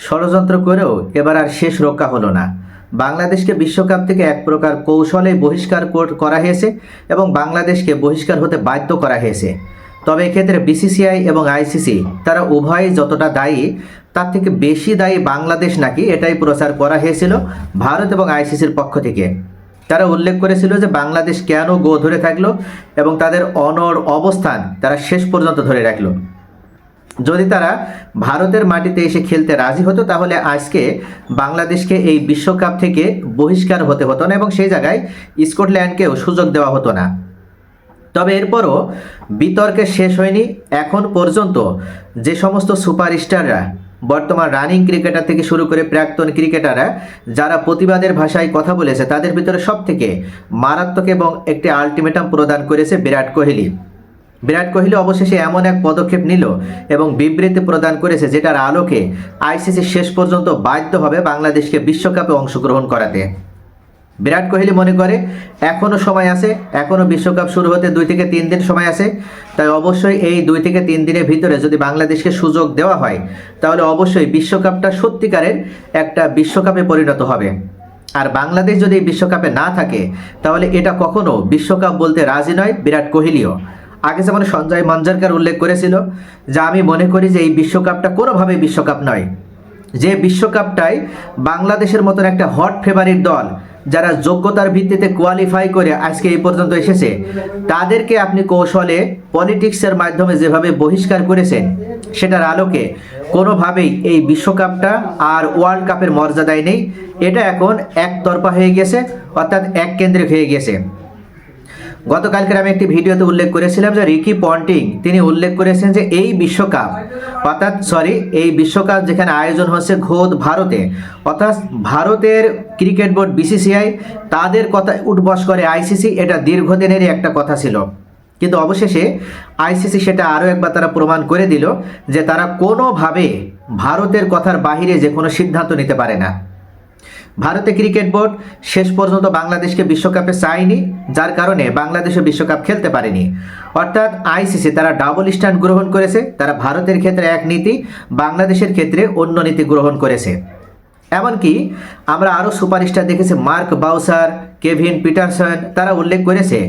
ষড়যন্ত্র করেও এবার আর শেষ রক্ষা হলো না। বাংলাদেশকে বিশ্বকাপ থেকে এক প্রকার কৌশলে বহিষ্কার করা হয়েছে এবং বাংলাদেশকে বহিষ্কার হতে বাধ্য করা হয়েছে। তবে এক্ষেত্রে বিসিসিআই এবং আইসিসি তারা উভয়ই যতটা দায়ী, তার থেকে বেশি দায়ী বাংলাদেশ নাকি, এটাই প্রচার করা হয়েছিল ভারত এবং আইসিসির পক্ষ থেকে। তারা উল্লেখ করেছিল যে বাংলাদেশ কেন গো ধরে থাকলো এবং তাদের অনড় অবস্থান তারা শেষ পর্যন্ত ধরে রাখলো। যদি তারা ভারতের মাটিতে এসে খেলতে রাজি হতো তাহলে আজকে বাংলাদেশকে এই বিশ্বকাপ থেকে বহিষ্কার হতে হতো না এবং সেই জায়গায় স্কটল্যান্ডকেও সুযোগ দেওয়া হতো না। তবে এরপরও বিতর্কে শেষ হয়নি। এখন পর্যন্ত যে সমস্ত সুপারস্টাররা, বর্তমান রানিং ক্রিকেটার থেকে শুরু করে প্রাক্তন ক্রিকেটাররা যারা প্রতিবাদের ভাষায় কথা বলেছে, তাদের ভিতরে সব থেকে মারাত্মক এবং একটি আলটিমেটাম প্রদান করেছে বিরাট কোহলি। বিরাট কোহলি অবশেষে এমন এক পদক্ষেপ নিল এবং বিবৃতি প্রদান করেছে যেটার আলোকে আইসিসি শেষ পর্যন্ত বাধ্য হবে বাংলাদেশকে বিশ্বকাপে অংশগ্রহণ করাতে। বিরাট কোহলি মনে করে এখনও সময় আছে, এখনও বিশ্বকাপ শুরু হতে 2 থেকে 3 দিন সময় আছে। তাই অবশ্যই এই 2 থেকে 3 দিনের ভিতরে যদি বাংলাদেশকে সুযোগ দেওয়া হয় তাহলে অবশ্যই বিশ্বকাপটা সত্যিকারের একটা বিশ্বকাপে পরিণত হবে। আর বাংলাদেশ যদি এই বিশ্বকাপে না থাকে তাহলে এটা কখনো বিশ্বকাপ বলতে রাজি নয় বিরাট কোহলিও। আগে যেমন সঞ্জয় মঞ্জারকার উল্লেখ করেছিল যে আমি মনে করি যে এই বিশ্বকাপটা কোনোভাবেই বিশ্বকাপ নয়, যে বিশ্বকাপটাই বাংলাদেশের মতন একটা হট ফেভারিট দল যারা যোগ্যতার ভিত্তিতে কোয়ালিফাই করে আজকে এই পর্যন্ত এসেছে, তাদেরকে আপনি কৌশলে পলিটিক্সের মাধ্যমে যেভাবে বহিষ্কার করেছেন, সেটার আলোকে কোনোভাবেই এই বিশ্বকাপটা আর ওয়ার্ল্ড কাপের মর্যাদায় নেই। এটা এখন একতরফা হয়ে গেছে, অর্থাৎ এক কেন্দ্রিক হয়ে গেছে। গতকালকে আমি একটি ভিডিওতে উল্লেখ করেছিলাম যে রিকি পন্টিং তিনি উল্লেখ করেছেন যে এই বিশ্বকাপ এই বিশ্বকাপ যেখানে আয়োজন হচ্ছে খোদ ভারতে, অর্থাৎ ভারতের ক্রিকেট বোর্ড বিসিসিআই, তাদের কথা উঠবস করে আইসিসি। এটা দীর্ঘদিনেরই একটা কথা ছিল, কিন্তু অবশেষে আইসিসি সেটা আরও একবার তারা প্রমাণ করে দিল যে তারা কোনোভাবে ভারতের কথার বাহিরে যে কোনো সিদ্ধান্ত নিতে পারে না। ভারতে ক্রিকেট বোর্ড শেষ পর্যন্ত বাংলাদেশকে বিশ্বকাপে চায়নি, যার কারণে বাংলাদেশও বিশ্বকাপ খেলতে পারেনি। অর্থাৎ আইসিসি তারা ডাবল স্ট্যান্ড গ্রহণ করেছে, তারা ভারতের ক্ষেত্রে এক নীতি, বাংলাদেশের ক্ষেত্রে অন্য নীতি গ্রহণ করেছে। এমনকি আমরা আরও সুপারস্টার দেখেছি, মার্ক বাউসার, কেভিন পিটারসন, তারা উল্লেখ করেছে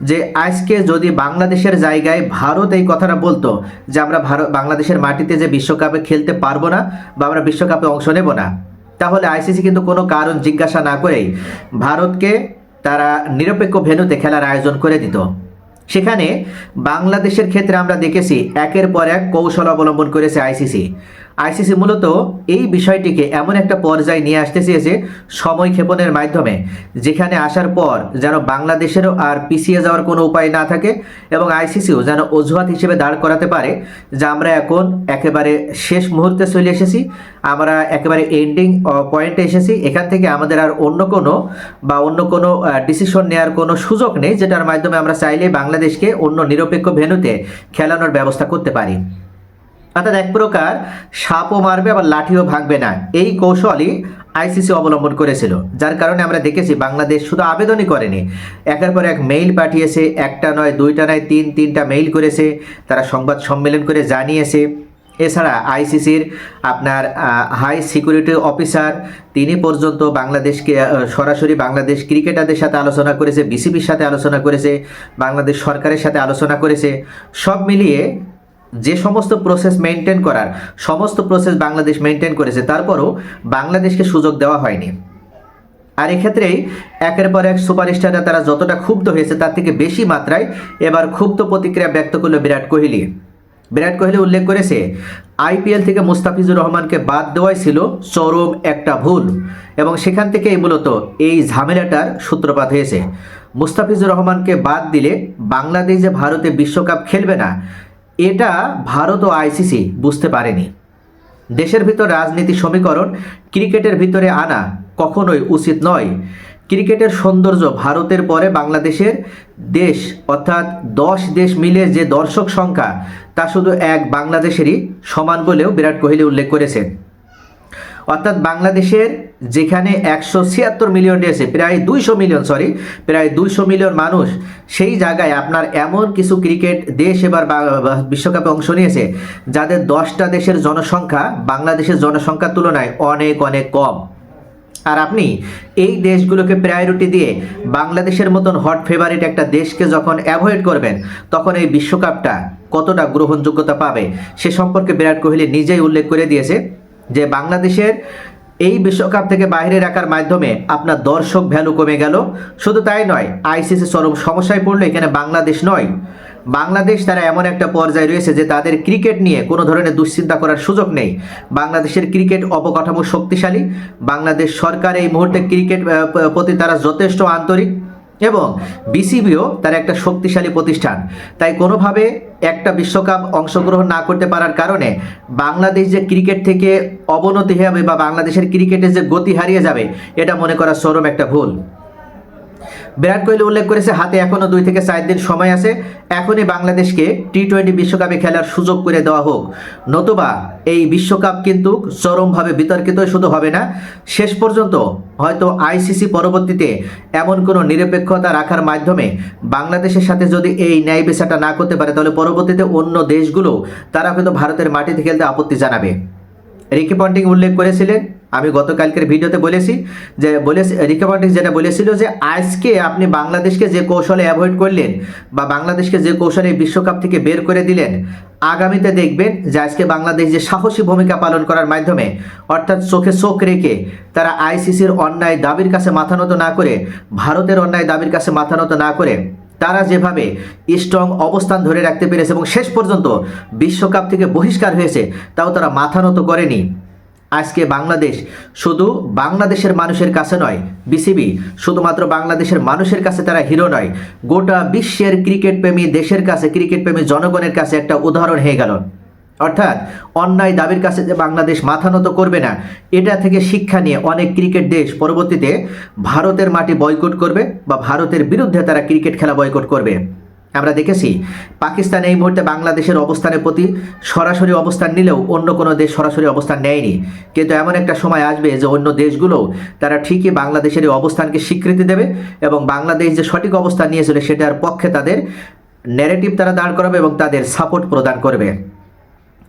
যে আজকে যদি বাংলাদেশের জায়গায় ভারত এই কথাটা বলতো যে আমরা বাংলাদেশের মাটিতে যে বিশ্বকাপে খেলতে পারবো না বা আমরা বিশ্বকাপে অংশ নেব না, তাহলে আইসিসি কিন্তু কোনো কারণ জিজ্ঞাসা না করেই ভারতকে তারা নিরপেক্ষ ভেন্যুতে খেলার আয়োজন করে দিত। সেখানে বাংলাদেশের ক্ষেত্রে আমরা দেখেছি একের পর এক কৌশল অবলম্বন করেছে আইসিসি মূলত এই বিষয়টিকে এমন একটা পর্যায়ে নিয়ে আসতে চেয়েছে সময় ক্ষেপণের মাধ্যমে, যেখানে আসার পর যেন বাংলাদেশেরও আর পিছিয়ে যাওয়ার কোনো উপায় না থাকে এবং আইসিসিও যেন অজুহাত হিসেবে দাঁড় করাতে পারে যে আমরা এখন একেবারে শেষ মুহূর্তে চলে এসেছি, আমরা একেবারে এন্ডিং পয়েন্টে এসেছি, এখান থেকে আমাদের আর অন্য কোনো ডিসিশন নেওয়ার কোনো সুযোগ নেই, যেটার মাধ্যমে আমরা চাইলে বাংলাদেশকে অন্য নিরপেক্ষ ভেন্যুতে খেলানোর ব্যবস্থা করতে পারি। অর্থাৎ এক প্রকার সাপও মারবে আবার লাঠিও ভাঙবে না, এই কৌশলই আইসিসি অবলম্বন করেছিল। যার কারণে আমরা দেখেছি বাংলাদেশ শুধু আবেদনই করেনি, একের পর এক মেইল পাঠিয়েছে, একটা নয়, দুইটা নয়, তিনটা মেইল করেছে, তারা সংবাদ সম্মেলন করে জানিয়েছে। এছাড়া আইসিসির আপনার হাই সিকিউরিটি অফিসার তিনি পর্যন্ত বাংলাদেশকে সরাসরি বাংলাদেশ ক্রিকেটারদের সাথে আলোচনা করেছে, বিসিবির সাথে আলোচনা করেছে, বাংলাদেশ সরকারের সাথে আলোচনা করেছে। সব মিলিয়ে যে সমস্ত প্রসেস মেনটেন করার সমস্ত প্রসেস বাংলাদেশ মেনটেন করেছে, তারপরও বাংলাদেশকে সুযোগ দেওয়া হয়নি। আর এক্ষেত্রেই একের পর এক সুপারস্টাররা তারা যতটা ক্ষুব্ধ হয়েছে তার থেকে বেশি মাত্রায় এবার ক্ষুব্ধ প্রতিক্রিয়া ব্যক্ত করলো বিরাট কোহলি উল্লেখ করেছে আইপিএল থেকে মুস্তাফিজুর রহমানকে বাদ দেওয়াই ছিল চরম একটা ভুল এবং সেখান থেকেই মূলত এই ঝামেলাটার সূত্রপাত হয়েছে। মুস্তাফিজুর রহমানকে বাদ দিলে বাংলাদেশ যে ভারতে বিশ্বকাপ খেলবে না, এটা ভারত ও আইসিসি বুঝতে পারেনি। দেশের ভিতর রাজনীতি সমীকরণ ক্রিকেটের ভিতরে আনা কখনোই উচিত নয়। ক্রিকেটের সৌন্দর্য ভারতের পরে বাংলাদেশের দেশ, অর্থাৎ 10 দেশ মিলে যে দর্শক সংখ্যা তা শুধু এক বাংলাদেশেরই সমান বলেও বিরাট কোহলি উল্লেখ করেছেন। অর্থাৎ বাংলাদেশের যেখানে 176 মিলিয়ন রয়েছে, প্রায় 200 মিলিয়ন মানুষ, সেই জায়গায় আপনার এমন কিছু ক্রিকেট দেশ এবার বিশ্বকাপে অংশ নিয়েছে যাদের 10টা দেশের জনসংখ্যা বাংলাদেশের জনসংখ্যার তুলনায় অনেক অনেক কম। আর আপনি এই দেশগুলোকে প্রায়োরিটি দিয়ে বাংলাদেশের মতন হট ফেভারিট একটা দেশকে যখন অ্যাভয়েড করবেন, তখন এই বিশ্বকাপটা কতটা গ্রহণযোগ্যতা পাবে সে সম্পর্কে বিরাট কোহলি নিজেই উল্লেখ করে দিয়েছে যে বাংলাদেশের এই বিশ্বকাপ থেকে বাইরে রাখার মাধ্যমে আপনার দর্শক ভ্যালু কমে গেল। শুধু তাই নয়, আইসিসি চরম সমস্যায় পড়লো। এখানে বাংলাদেশ নয়, বাংলাদেশ তারা এমন একটা পর্যায়ে রয়েছে যে তাদের ক্রিকেট নিয়ে কোনো ধরনের দুশ্চিন্তা করার সুযোগ নেই। বাংলাদেশের ক্রিকেট অবকাঠামো শক্তিশালী, বাংলাদেশ সরকার এই মুহূর্তে ক্রিকেট প্রতি তারা যথেষ্ট আন্তরিক, এবং বিসিবিও তার একটা শক্তিশালী প্রতিষ্ঠান। তাই কোনোভাবে একটা বিশ্বকাপ অংশগ্রহণ না করতে পারার কারণে বাংলাদেশ যে ক্রিকেট থেকে অবনতি হবে বা বাংলাদেশের ক্রিকেটের যে গতি হারিয়ে যাবে, এটা মনে করা চরম একটা ভুল। বিরাট কোহলি উল্লেখ করেছে হাতে এখনও 2 থেকে 4 দিন সময় আছে, এখনই বাংলাদেশকে টি-20 বিশ্বকাপে খেলার সুযোগ করে দেওয়া হোক, নতুবা এই বিশ্বকাপ কিন্তু চরমভাবে বিতর্কিত শুধু হবে না, শেষ পর্যন্ত হয়তো আইসিসি পরবর্তীতে এমন কোনো নিরপেক্ষতা রাখার মাধ্যমে বাংলাদেশের সাথে যদি এই ন্যায় বিচারটা না করতে পারে, তাহলে পরবর্তীতে অন্য দেশগুলো তারা হয়তো ভারতের মাটিতে খেলতে আপত্তি জানাবে। রিকি পন্টিং উল্লেখ করেছিলেন, আমি গতকালকের ভিডিওতে বলেছি যে রিকি পন্টিং যেটা বলেছিল যে আজকে আপনি বাংলাদেশকে যে কৌশলে অ্যাভয়েড করলেন বা বাংলাদেশকে যে কৌশলে বিশ্বকাপ থেকে বের করে দিলেন, আগামীতে দেখবেন যে আজকে বাংলাদেশ যে সাহসী ভূমিকা পালন করার মাধ্যমে, অর্থাৎ চোখে চোখ রেখে তারা আইসিসির অন্যায় দাবির কাছে মাথা নত না করে, ভারতের অন্যায় দাবির কাছে মাথা নত না করে তারা যেভাবে স্ট্রং অবস্থান ধরে রাখতে পেরেছে এবং শেষ পর্যন্ত বিশ্বকাপ থেকে বহিষ্কার হয়েছে, তাও তারা মাথা নত করেনি। আজকে বাংলাদেশ শুধু বাংলাদেশের মানুষের কাছে নয়, বিসিবি শুধুমাত্র বাংলাদেশের মানুষের কাছে তারা হিরো নয়, গোটা বিশ্বের ক্রিকেট প্রেমী দেশের কাছে, ক্রিকেট প্রেমী জনগণের কাছে একটা উদাহরণ হয়ে গেল। অর্থাৎ অন্যায় দাবির কাছে যে বাংলাদেশ মাথা নত করবে না, এটা থেকে শিক্ষা নিয়ে অনেক ক্রিকেট দেশ পরবর্তীতে ভারতের মাটি বয়কট করবে বা ভারতের বিরুদ্ধে তারা ক্রিকেট খেলা বয়কট করবে। আমরা দেখেছি পাকিস্তান এই মুহূর্তে বাংলাদেশের অবস্থানের প্রতি সরাসরি অবস্থান নিলেও অন্য কোনো দেশ সরাসরি অবস্থান নেয়নি, কিন্তু এমন একটা সময় আসবে যে অন্য দেশগুলো তারা ঠিকই বাংলাদেশের এই অবস্থানকে স্বীকৃতি দেবে এবং বাংলাদেশ যে সঠিক অবস্থান নিয়েছিল সেটার পক্ষে তাদের ন্যারেটিভ তারা দাঁড় করাবে এবং তাদের সাপোর্ট প্রদান করবে।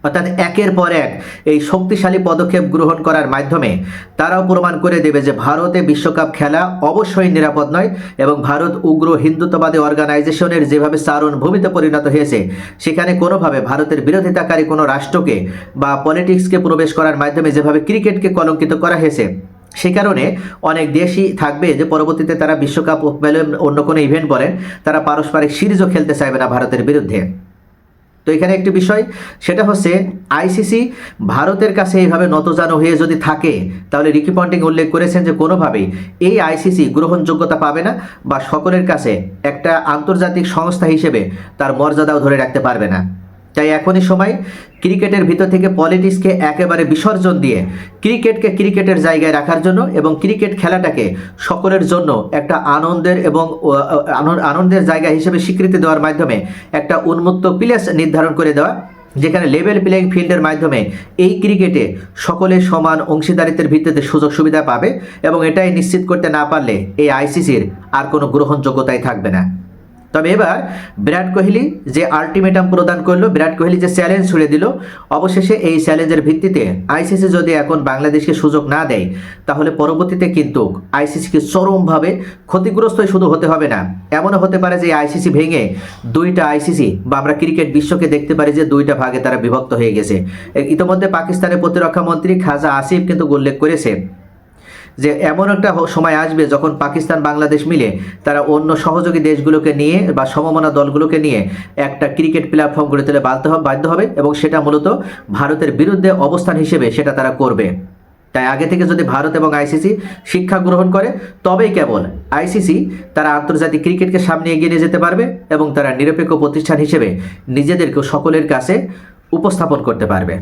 অর্থাৎ একের পর এক এই শক্তিশালী পদক্ষেপ গ্রহণ করার মাধ্যমে তারাও প্রমাণ করে দেবে যে ভারতে বিশ্বকাপ খেলা অবশ্যই নিরাপদ নয় এবং ভারত উগ্র হিন্দুত্ববাদী অর্গানাইজেশনের যেভাবে চারণভূমিতে পরিণত হয়েছে, সেখানে কোনোভাবে ভারতের বিরোধিতাকারী কোনো রাষ্ট্রকে বা পলিটিক্সকে প্রবেশ করার মাধ্যমে যেভাবে ক্রিকেটকে কলঙ্কিত করা হয়েছে, সে কারণে অনেক দেশই থাকবে যে পরবর্তীতে তারা বিশ্বকাপ অন্য কোনো ইভেন্ট বলেন, তারা পারস্পরিক সিরিজও খেলতে চাইবে না ভারতের বিরুদ্ধে। তো এখানে একটি বিষয়, সেটা হচ্ছে আইসিসি ভারতের কাছে এইভাবে নতজানু হয়ে যদি থাকে, তাহলে রিকি পন্টিং উল্লেখ করেছেন যে কোনোভাবেই এই আইসিসি গ্রহণযোগ্যতা পাবে না বা সকলের কাছে একটা আন্তর্জাতিক সংস্থা হিসেবে তার মর্যাদাও ধরে রাখতে পারবে না। তাই এখনই সময় ক্রিকেটের ভিতর থেকে পলিটিক্সকে একেবারে বিসর্জন দিয়ে ক্রিকেটকে ক্রিকেটের জায়গায় রাখার জন্য এবং ক্রিকেট খেলাটাকে সকলের জন্য একটা আনন্দের জায়গা হিসেবে স্বীকৃতি দেওয়ার মাধ্যমে একটা উন্মুক্ত প্লেস নির্ধারণ করে দেওয়া, যেখানে লেভেল প্লেইং ফিল্ডের মাধ্যমে এই ক্রিকেটে সকলের সমান অংশীদারিত্বের ভিত্তিতে সুযোগ সুবিধা পাবে এবং এটাই নিশ্চিত করতে না পারলে এই আইসিসির আর কোনো গ্রহণযোগ্যতাই থাকবে না। তবে এবার বিরাট কোহলি যে আলটিমেটাম প্রদান করলো, বিরাট কোহলি যে চ্যালেঞ্জ ছুড়ে দিল, অবশেষে এই চ্যালেঞ্জের ভিত্তিতে আইসিসি যদি এখন বাংলাদেশকে সুযোগ না দেয়, তাহলে পরবর্তীতে কিন্তু আইসিসিকে চরমভাবে ক্ষতিগ্রস্তই শুধু হতে হবে না, এমনও হতে পারে যে আইসিসি ভেঙে 2টা আইসিসি বা আমরা ক্রিকেট বিশ্বকে দেখতে পারি যে 2টা ভাগে তারা বিভক্ত হয়ে গেছে। ইতিমধ্যে পাকিস্তানের প্রতিরক্ষা মন্ত্রী খাজা আসিফ কিন্তু উল্লেখ করেছে যে এমন একটা সময় আসবে যখন পাকিস্তান বাংলাদেশ মিলে তারা অন্য সহযোগী দেশগুলোকে নিয়ে বা সমমনা দলগুলোকে নিয়ে একটা ক্রিকেট প্ল্যাটফর্ম গড়ে তুলে বাধ্য হবে এবং সেটা মূলত ভারতের বিরুদ্ধে অবস্থান হিসেবে সেটা তারা করবে। তাই আগে থেকে যদি ভারত এবং আইসিসি শিক্ষা গ্রহণ করে, তবেই কেবল আইসিসি তারা আন্তর্জাতিক ক্রিকেটকে সামনে এগিয়ে নিয়ে যেতে পারবে এবং তারা নিরপেক্ষ প্রতিষ্ঠান হিসেবে নিজেদেরকে সকলের কাছে উপস্থাপন করতে পারবে।